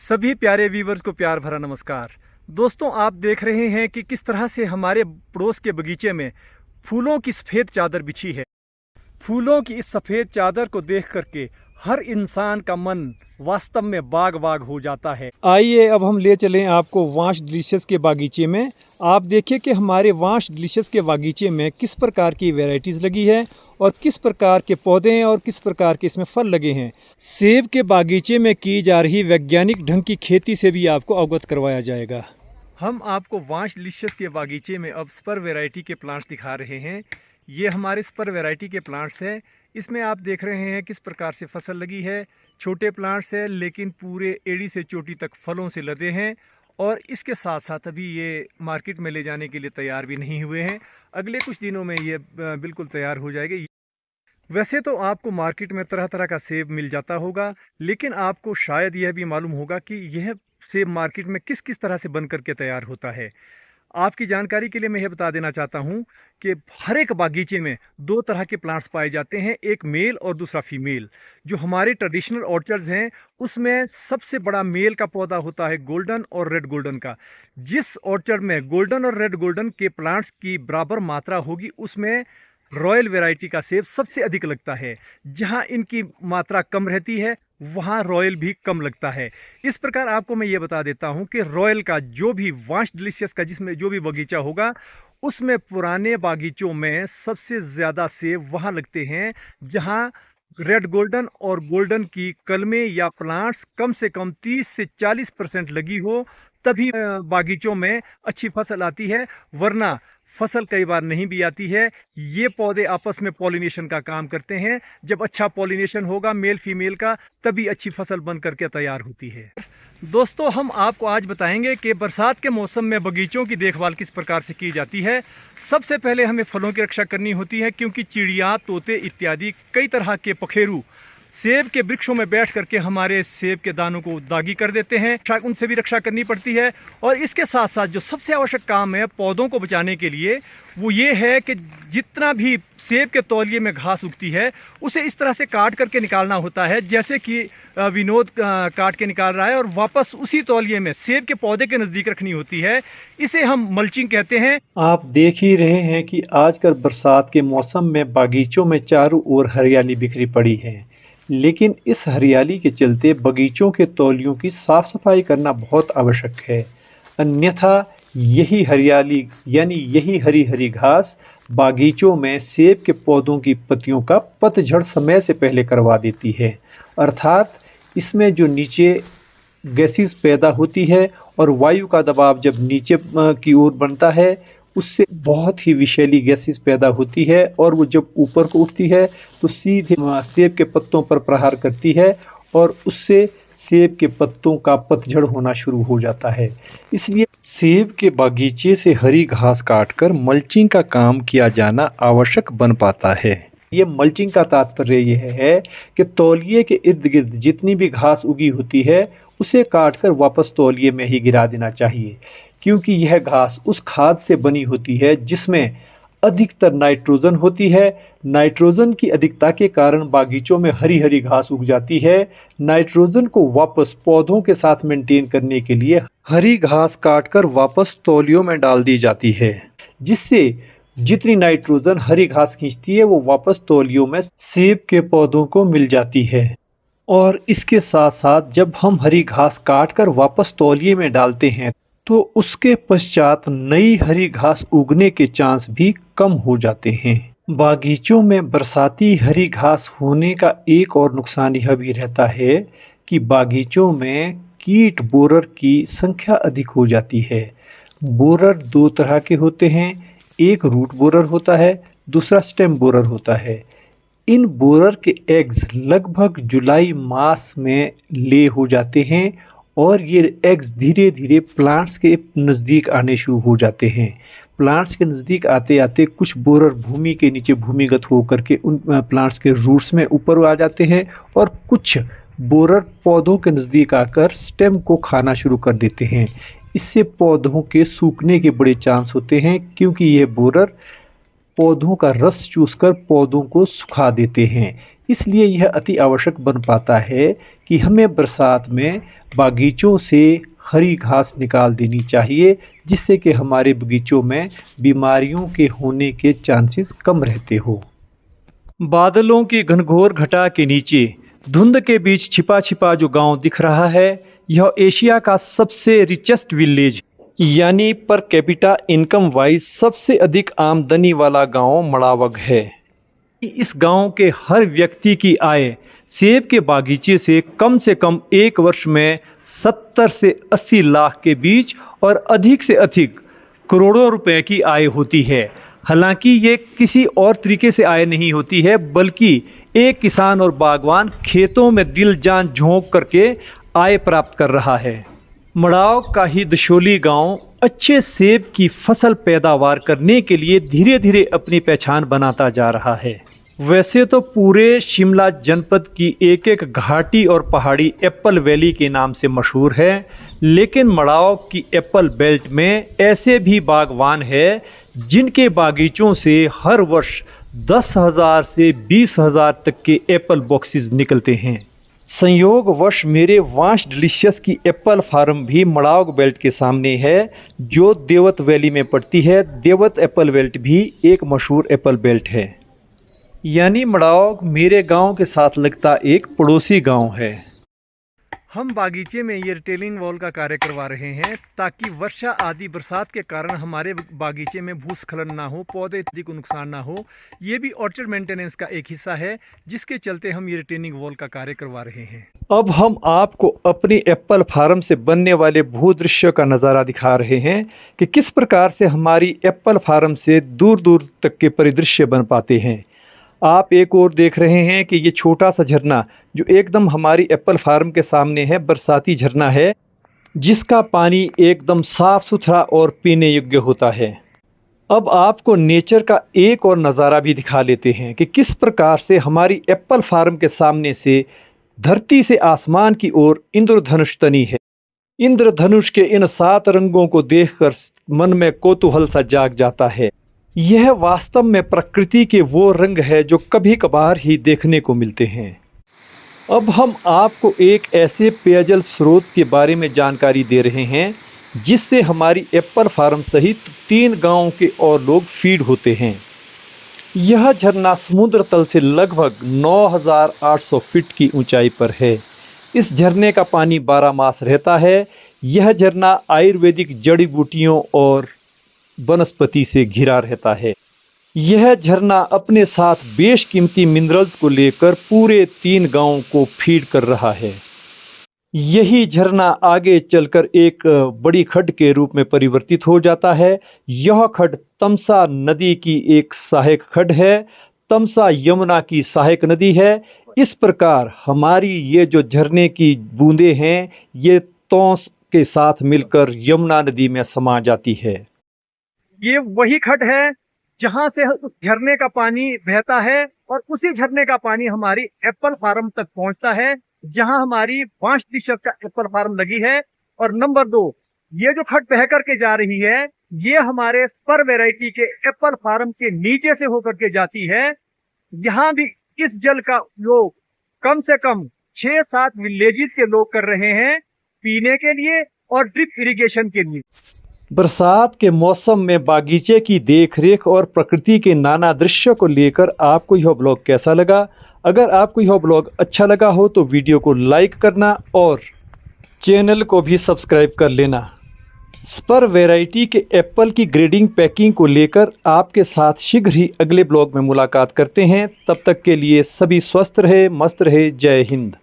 सभी प्यारे व्यूवर्स को प्यार भरा नमस्कार। दोस्तों, आप देख रहे हैं कि किस तरह से हमारे पड़ोस के बगीचे में फूलों की सफ़ेद चादर बिछी है। फूलों की इस सफ़ेद चादर को देख करके हर इंसान का मन वास्तव में बाग बाग हो जाता है। आइए अब हम ले चलें आपको वाश डिलीशियस के बागीचे में। आप देखिए कि हमारे वाश डिलीशियस के बागीचे में किस प्रकार की वैरायटीज़ लगी है और किस प्रकार के पौधे हैं और किस प्रकार के इसमें फल लगे हैं। सेब के बागीचे में की जा रही वैज्ञानिक ढंग की खेती से भी आपको अवगत करवाया जाएगा। हम आपको वाश डिलीशियस के बागीचे में अब स्पर वैरायटी के प्लांट्स दिखा रहे हैं। ये हमारे स्पर वैरायटी के प्लांट्स हैं। इसमें आप देख रहे हैं किस प्रकार से फसल लगी है। छोटे प्लांट्स है लेकिन पूरे एड़ी से चोटी तक फलों से लदे हैं और इसके साथ साथ अभी ये मार्केट में ले जाने के लिए तैयार भी नहीं हुए हैं। अगले कुछ दिनों में ये बिल्कुल तैयार हो जाएंगे। वैसे तो आपको मार्केट में तरह तरह का सेब मिल जाता होगा, लेकिन आपको शायद यह भी मालूम होगा कि यह सेब मार्केट में किस किस तरह से बन करके तैयार होता है। आपकी जानकारी के लिए मैं यह बता देना चाहता हूं कि हर एक बागीचे में दो तरह के प्लांट्स पाए जाते हैं, एक मेल और दूसरा फीमेल। जो हमारे ट्रेडिशनल ऑर्चर्ड्स हैं उसमें सबसे बड़ा मेल का पौधा होता है गोल्डन और रेड गोल्डन का। जिस ऑर्चर्ड में गोल्डन और रेड गोल्डन के प्लांट्स की बराबर मात्रा होगी उसमें रॉयल वैरायटी का सेब सबसे अधिक लगता है। जहां इनकी मात्रा कम रहती है वहां रॉयल भी कम लगता है। इस प्रकार आपको मैं ये बता देता हूं कि रॉयल का जो भी वाश डिलीशियस का जिसमें जो भी बगीचा होगा उसमें पुराने बागीचों में सबसे ज़्यादा सेब वहां लगते हैं जहां रेड गोल्डन और गोल्डन की कलमें या प्लांट्स कम से कम 30 से 40% लगी हो, तभी बागीचों में अच्छी फसल आती है, वरना फसल कई बार नहीं भी आती है। ये पौधे आपस में पॉलिनेशन का काम करते हैं। जब अच्छा पॉलिनेशन होगा मेल फीमेल का तभी अच्छी फसल बन करके तैयार होती है। दोस्तों, हम आपको आज बताएंगे कि बरसात के मौसम में बगीचों की देखभाल किस प्रकार से की जाती है। सबसे पहले हमें फलों की रक्षा करनी होती है, क्योंकि चिड़िया, तोते इत्यादि कई तरह के पखेरू सेब के वृक्षों में बैठ करके हमारे सेब के दानों को दागी कर देते हैं। उनसे भी रक्षा करनी पड़ती है। और इसके साथ साथ जो सबसे आवश्यक काम है पौधों को बचाने के लिए वो ये है कि जितना भी सेब के तौलिए में घास उगती है उसे इस तरह से काट करके निकालना होता है, जैसे कि विनोद काट के निकाल रहा है, और वापस उसी तौलिए में सेब के पौधे के नज़दीक रखनी होती है। इसे हम मल्चिंग कहते हैं। आप देख ही रहे हैं कि आजकल बरसात के मौसम में बागीचों में चारों ओर हरियाली बिखरी पड़ी है, लेकिन इस हरियाली के चलते बगीचों के तौलियों की साफ सफाई करना बहुत आवश्यक है। अन्यथा यही हरियाली यानी यही हरी हरी घास बागीचों में सेब के पौधों की पत्तियों का पतझड़ समय से पहले करवा देती है। अर्थात इसमें जो नीचे गैसेस पैदा होती है और वायु का दबाव जब नीचे की ओर बनता है उससे बहुत ही विषैली गैसेस पैदा होती है, और वो जब ऊपर को उठती है तो सीधे सेब के पत्तों पर प्रहार करती है और उससे सेब के पत्तों का पतझड़ होना शुरू हो जाता है। इसलिए सेब के बागीचे से हरी घास काटकर मल्चिंग का काम किया जाना आवश्यक बन पाता है। ये मल्चिंग का तात्पर्य यह है कि तौलिए के इर्द गिर्द जितनी भी घास उगी होती है उसे काटकर वापस तौलिए में ही गिरा देना चाहिए, क्योंकि यह घास उस खाद से बनी होती है जिसमें अधिकतर नाइट्रोजन होती है। नाइट्रोजन की अधिकता के कारण बागीचों में हरी हरी घास उग जाती है। नाइट्रोजन को वापस पौधों के साथ मेंटेन करने के लिए हरी घास काटकर वापस तौलियों में डाल दी जाती है, जिससे जितनी नाइट्रोजन हरी घास खींचती है वो वापस तौलियों में सेब के पौधों को मिल जाती है। और इसके साथ साथ जब हम हरी घास काटकर वापस तौलिए में डालते हैं तो उसके पश्चात नई हरी घास उगने के चांस भी कम हो जाते हैं। बागीचों में बरसाती हरी घास होने का एक और नुकसान यह भी रहता है कि बागीचों में कीट बोरर की संख्या अधिक हो जाती है। बोरर दो तरह के होते हैं, एक रूट बोरर होता है, दूसरा स्टेम बोरर होता है। इन बोरर के एग्स लगभग जुलाई मास में ले हो जाते हैं और ये एग्स धीरे धीरे प्लांट्स के नज़दीक आने शुरू हो जाते हैं। प्लांट्स के नज़दीक आते आते कुछ बोरर भूमि के नीचे भूमिगत होकर के उन प्लांट्स के रूट्स में ऊपर आ जाते हैं, और कुछ बोरर पौधों के नज़दीक आकर स्टेम को खाना शुरू कर देते हैं। इससे पौधों के सूखने के बड़े चांस होते हैं, क्योंकि ये बोरर पौधों का रस चूसकर पौधों को सुखा देते हैं। इसलिए यह अति आवश्यक बन पाता है कि हमें बरसात में बागीचों से हरी घास निकाल देनी चाहिए, जिससे कि हमारे बगीचों में बीमारियों के होने के चांसेस कम रहते हो। बादलों की घनघोर घटा के नीचे धुंध के बीच छिपा छिपा जो गांव दिख रहा है, यह एशिया का सबसे रिचेस्ट विलेज यानी पर कैपिटा इनकम वाइज सबसे अधिक आमदनी वाला गांव मड़ावग है। इस गांव के हर व्यक्ति की आय सेब के बागीचे से कम एक वर्ष में 70 से 80 लाख के बीच और अधिक से अधिक करोड़ों रुपए की आय होती है। हालांकि ये किसी और तरीके से आय नहीं होती है, बल्कि एक किसान और बागवान खेतों में दिल जान झोंक करके आय प्राप्त कर रहा है। मड़ाव का ही दशोली गांव अच्छे सेब की फसल पैदावार करने के लिए धीरे धीरे अपनी पहचान बनाता जा रहा है। वैसे तो पूरे शिमला जनपद की एक एक घाटी और पहाड़ी एप्पल वैली के नाम से मशहूर है, लेकिन मड़ाव की एप्पल बेल्ट में ऐसे भी बागवान हैं जिनके बागीचों से हर वर्ष 10,000 से 20,000 तक के एप्पल बॉक्सेस निकलते हैं। संयोगवश मेरे वांश डिलीशियस की एप्पल फार्म भी मड़ाव बेल्ट के सामने है, जो देवत वैली में पड़ती है। देवत एप्पल बेल्ट भी एक मशहूर एप्पल बेल्ट है। यानी मड़ाव मेरे गांव के साथ लगता एक पड़ोसी गांव है। हम बागीचे में ये रिटेलिंग वॉल का कार्य करवा रहे हैं ताकि वर्षा आदि बरसात के कारण हमारे बागीचे में भूस्खलन ना हो, पौधे इत्यादि को नुकसान ना हो। ये भी ऑर्चर्ड मेंटेनेंस का एक हिस्सा है, जिसके चलते हम ये रिटेलिंग वॉल का कार्य करवा रहे हैं। अब हम आपको अपनी एप्पल फार्म से बनने वाले भूदृश्य का नज़ारा दिखा रहे हैं कि किस प्रकार से हमारी एप्पल फार्म से दूर दूर तक के परिदृश्य बन पाते हैं। आप एक और देख रहे हैं कि ये छोटा सा झरना जो एकदम हमारी एप्पल फार्म के सामने है, बरसाती झरना है, जिसका पानी एकदम साफ सुथरा और पीने योग्य होता है। अब आपको नेचर का एक और नज़ारा भी दिखा लेते हैं कि किस प्रकार से हमारी एप्पल फार्म के सामने से धरती से आसमान की ओर इंद्रधनुष तनी है। इंद्रधनुष के इन 7 रंगों को देखकर मन में कौतूहल सा जाग जाता है। यह वास्तव में प्रकृति के वो रंग है जो कभी कभार ही देखने को मिलते हैं। अब हम आपको एक ऐसे पेयजल स्रोत के बारे में जानकारी दे रहे हैं जिससे हमारी एप्पल फार्म सहित 3 गांवों के और लोग फीड होते हैं। यह झरना समुद्र तल से लगभग 9,800 फीट की ऊंचाई पर है। इस झरने का पानी 12 मास रहता है। यह झरना आयुर्वेदिक जड़ी बूटियों और वनस्पति से घिरा रहता है। यह झरना अपने साथ बेशकीमती मिनरल्स को लेकर पूरे 3 गांवों को फीड कर रहा है। यही झरना आगे चलकर एक बड़ी खड्ड के रूप में परिवर्तित हो जाता है। यह खड्ड तमसा नदी की एक सहायक खड्ड है। तमसा यमुना की सहायक नदी है। इस प्रकार हमारी ये जो झरने की बूंदें हैं, ये तौंस के साथ मिलकर यमुना नदी में समा जाती है। ये वही खड्ड है जहां से झरने का पानी बहता है और उसी झरने का पानी हमारी एप्पल फार्म तक पहुंचता है, जहां हमारी वांश डिलीशियस का एप्पल फार्म लगी है। और नंबर 2, ये जो खड्ड बह करके जा रही है, ये हमारे स्पर वैरायटी के एप्पल फार्म के नीचे से होकर के जाती है। यहाँ भी इस जल का उपयोग कम से कम 6-7 विलेजेस के लोग कर रहे हैं पीने के लिए और ड्रिप इरिगेशन के लिए। बरसात के मौसम में बागीचे की देखरेख और प्रकृति के नाना दृश्यों को लेकर आपको यह ब्लॉग कैसा लगा? अगर आपको यह ब्लॉग अच्छा लगा हो तो वीडियो को लाइक करना और चैनल को भी सब्सक्राइब कर लेना। स्पर वैरायटी के एप्पल की ग्रेडिंग पैकिंग को लेकर आपके साथ शीघ्र ही अगले ब्लॉग में मुलाकात करते हैं। तब तक के लिए सभी स्वस्थ रहे, मस्त रहे। जय हिंद।